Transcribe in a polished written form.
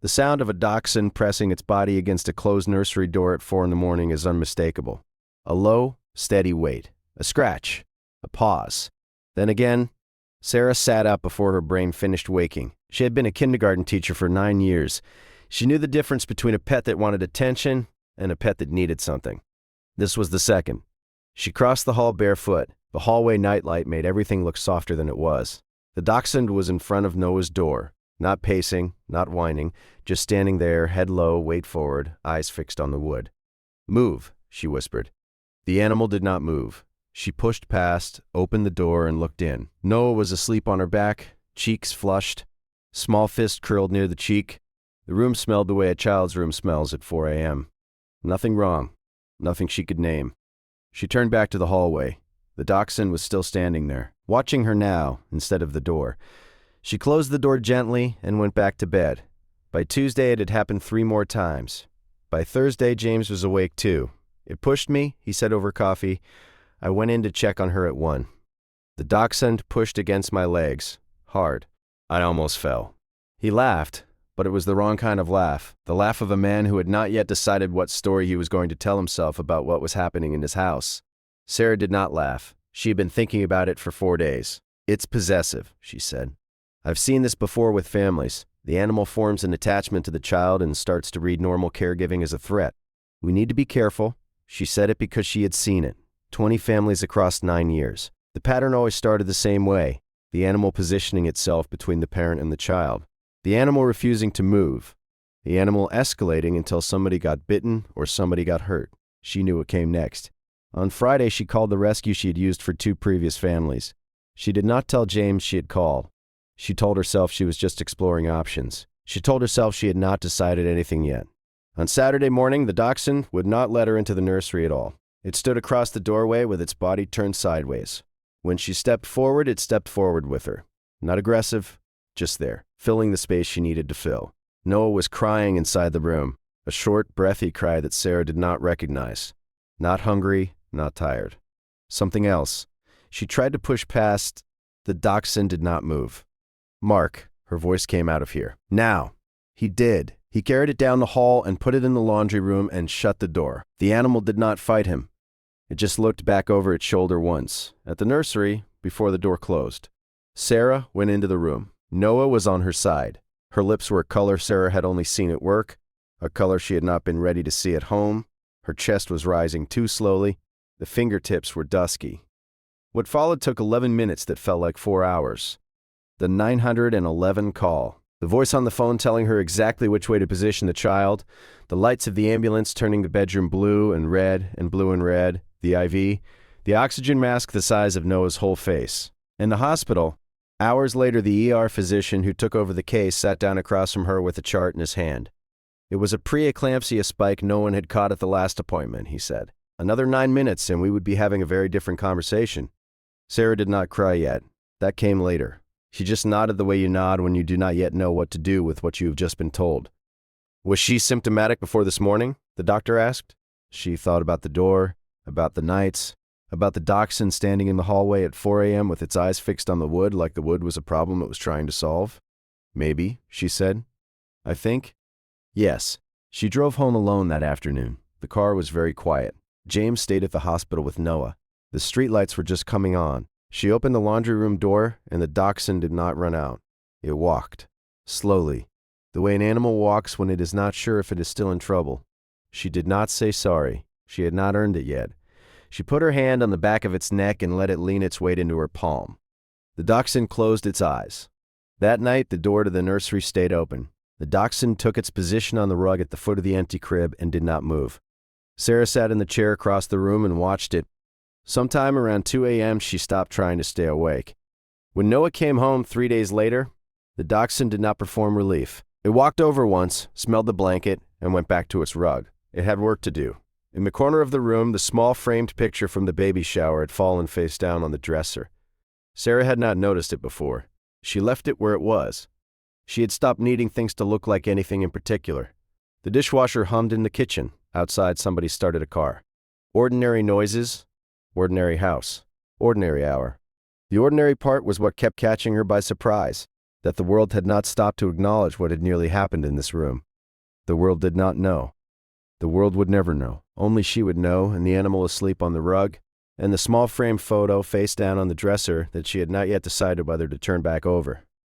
The sound of a dachshund pressing its body against a closed nursery door at 4 in the morning is unmistakable. A low, steady wait. A scratch. A pause. Then again, Sarah sat up before her brain finished waking. She had been a kindergarten teacher for 9 years. She knew the difference between a pet that wanted attention and a pet that needed something. This was the second. She crossed the hall barefoot. The hallway nightlight made everything look softer than it was. The dachshund was in front of Noah's door, not pacing, not whining, just standing there, head low, weight forward, eyes fixed on the wood. "Move," she whispered. The animal did not move. She pushed past, opened the door, and looked in. Noah was asleep on her back, cheeks flushed, small fist curled near the cheek. The room smelled the way a child's room smells at 4 a.m. Nothing wrong. Nothing she could name. She turned back to the hallway. The dachshund was still standing there, watching her now instead of the door. She closed the door gently and went back to bed. By Tuesday, it had happened 3 more times. By Thursday, James was awake too. "It pushed me," he said over coffee. I went in to check on her at 1. The dachshund pushed against my legs, hard. I almost fell. He laughed, but it was the wrong kind of laugh, the laugh of a man who had not yet decided what story he was going to tell himself about what was happening in his house. Sarah did not laugh. She had been thinking about it for 4 days. "It's possessive," she said. "I've seen this before with families. The animal forms an attachment to the child and starts to read normal caregiving as a threat. We need to be careful." She said it because she had seen it. 20 families across 9 years. The pattern always started the same way, the animal positioning itself between the parent and the child. The animal refusing to move. The animal escalating until somebody got bitten or somebody got hurt. She knew what came next. On Friday, she called the rescue she had used for 2 previous families. She did not tell James she had called. She told herself she was just exploring options. She told herself she had not decided anything yet. On Saturday morning, the dachshund would not let her into the nursery at all. It stood across the doorway with its body turned sideways. When she stepped forward, it stepped forward with her. Not aggressive, just there, filling the space she needed to fill. Noah was crying inside the room, a short, breathy cry that Sarah did not recognize. Not hungry, not tired. Something else. She tried to push past. The dachshund did not move. "Mark," her voice came out of here. "Now." He did. He carried it down the hall and put it in the laundry room and shut the door. The animal did not fight him. It just looked back over its shoulder once, at the nursery, before the door closed. Sarah went into the room. Noah was on her side. Her lips were a color Sarah had only seen at work, a color she had not been ready to see at home. Her chest was rising too slowly. The fingertips were dusky. What followed took 11 minutes that felt like 4 hours. The 911 call. The voice on the phone telling her exactly which way to position the child. The lights of the ambulance turning the bedroom blue and red and blue and red. The IV. The oxygen mask the size of Noah's whole face. In the hospital, hours later, the ER physician who took over the case sat down across from her with a chart in his hand. It was a preeclampsia spike no one had caught at the last appointment, he said. Another 9 minutes and we would be having a very different conversation. Sarah did not cry yet. That came later. She just nodded the way you nod when you do not yet know what to do with what you have just been told. "Was she symptomatic before this morning?" the doctor asked. She thought about the door, about the nights, about the dachshund standing in the hallway at 4 a.m. with its eyes fixed on the wood like the wood was a problem it was trying to solve. "Maybe," she said. "I think." Yes. She drove home alone that afternoon. The car was very quiet. James stayed at the hospital with Noah. The streetlights were just coming on. She opened the laundry room door, and the dachshund did not run out. It walked. Slowly. The way an animal walks when it is not sure if it is still in trouble. She did not say sorry. She had not earned it yet. She put her hand on the back of its neck and let it lean its weight into her palm. The dachshund closed its eyes. That night, the door to the nursery stayed open. The dachshund took its position on the rug at the foot of the empty crib and did not move. Sarah sat in the chair across the room and watched it. Sometime around 2 a.m., she stopped trying to stay awake. When Noah came home 3 days later, the dachshund did not perform relief. It walked over once, smelled the blanket, and went back to its rug. It had work to do. In the corner of the room, the small framed picture from the baby shower had fallen face down on the dresser. Sarah had not noticed it before. She left it where it was. She had stopped needing things to look like anything in particular. The dishwasher hummed in the kitchen. Outside, somebody started a car. Ordinary noises, ordinary house, ordinary hour. The ordinary part was what kept catching her by surprise. that the world had not stopped to acknowledge what had nearly happened in this room. The world did not know. The world would never know. Only she would know, and the animal asleep on the rug, and the small frame photo face down on the dresser that she had not yet decided whether to turn back over.